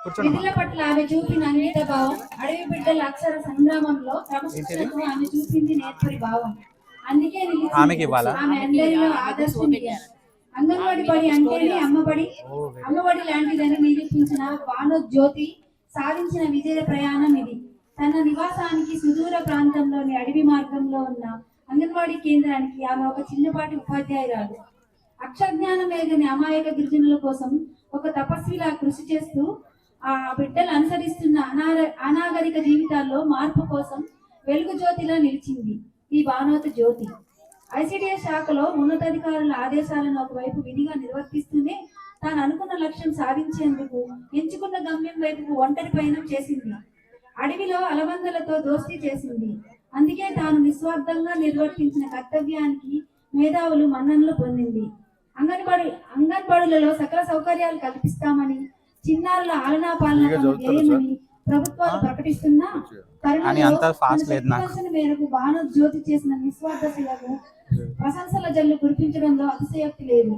విధుల పట్ల ఆమె చూపిన అంకిత భావం, అడవి బిడ్డల అక్షర సంగ్రామంలో క్రమశిక్షణకు ఆమె చూపింది నేర్పరి భావం. అందుకే ఆమె అందరిలో ఆదర్శనీయం. అంగన్వాడి బడి అంటేనే అమ్మబడి, అమ్మబడి లాంటిదని నిరూపించిన వానోజ్యోతి సాధించిన విజయ ప్రయాణం ఇది. తన నివాసానికి సుదూర ప్రాంతంలోని అడవి మార్గంలో ఉన్న అంగన్వాడీ కేంద్రానికి ఆమె ఒక చిన్నపాటి ఉపాధ్యాయురాలు. అక్షజ్ఞానం లేదని అమాయక గిరిజనుల కోసం ఒక తపస్విలా కృషి చేస్తూ ఆ బిడ్డలు అనుసరిస్తున్న అనాగరిక జీవితాల్లో మార్పు కోసం వెలుగు జ్యోతిలా నిలిచింది ఈ భానోత జ్యోతి. ఐసిడిఎస్ శాఖలో ఉన్నతాధికారుల ఆదేశాలను ఒకవైపు విధిగా నిర్వర్తిస్తూనే తాను అనుకున్న లక్ష్యం సాధించేందుకు ఎంచుకున్న గమ్యం వైపుకు ఒంటరి పయనం చేసింది. అడవిలో అలవందలతో దోస్తీ చేసింది. అందుకే తాను నిస్వార్థంగా నిర్వర్తించిన కర్తవ్యానికి మేధావులు మన్ననలు పొందింది. అంగన్వాడీలలో సకల సౌకర్యాలు కల్పిస్తామని, చిన్నారుల ఆలనా పాలన చేయమని ప్రభుత్వాలు ప్రకటిస్తున్నా మేరకు భానోత్ జ్యోతి చేసిన నిస్వార్థ సేవకు ప్రశంసల జల్లు కురిపించడంలో అతిశయోక్తి లేదు.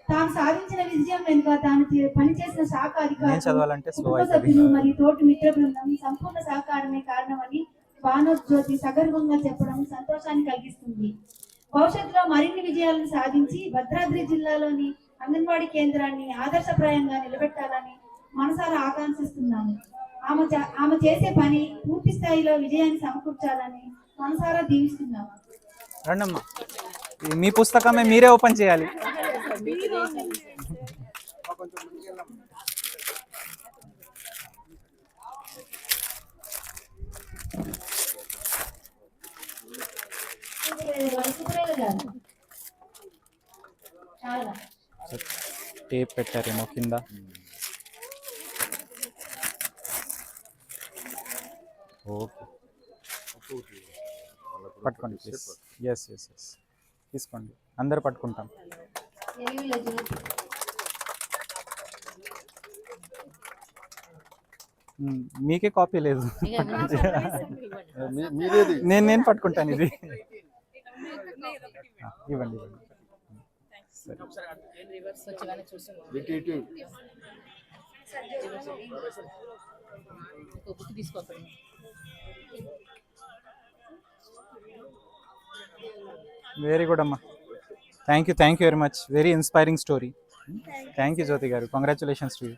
తాను సాధించిన విజయం వెనుక తాను పనిచేసిన శాఖ అధికారులు, కుటుంబ సభ్యులు మరియు తోటి మిత్ర బృందం సంపూర్ణ సహకారమే కారణమని భానోత్ జ్యోతి సగర్వంగా చెప్పడం సంతోషాన్ని కలిగిస్తుంది. భవిష్యత్తులో మరిన్ని విజయాలను సాధించి భద్రాద్రి జిల్లాలోని అంగన్వాడీ కేంద్రాన్ని ఆదర్శప్రాయంగా నిలబెట్టాలని మనసారా ఆకాంక్షిస్తున్నాను. ఆమె చేసే పని పూర్తి స్థాయిలో విజయాన్ని సమకూర్చాలని మనసారా దీవిస్తున్నాము. రండమ్మా, మీ పుస్తకమే మీరే ఓపెన్ చేయాలి. టేప్ పెట్టారేమో కింద. ఓకే, పట్టుకోండి ప్లీజ్. ఎస్ ఎస్ ఎస్, తీసుకోండి, అందరు పట్టుకుంటాం. మీకే కాపీ లేదు, నేను పట్టుకుంటాను. ఇది ఇవ్వండి ఇవ్వండి. వెరీ గుడ్ అమ్మా, thank you very much. Very inspiring story. Thank you Jyothi గారు, కంగ్రాచులేషన్స్ టు యూ.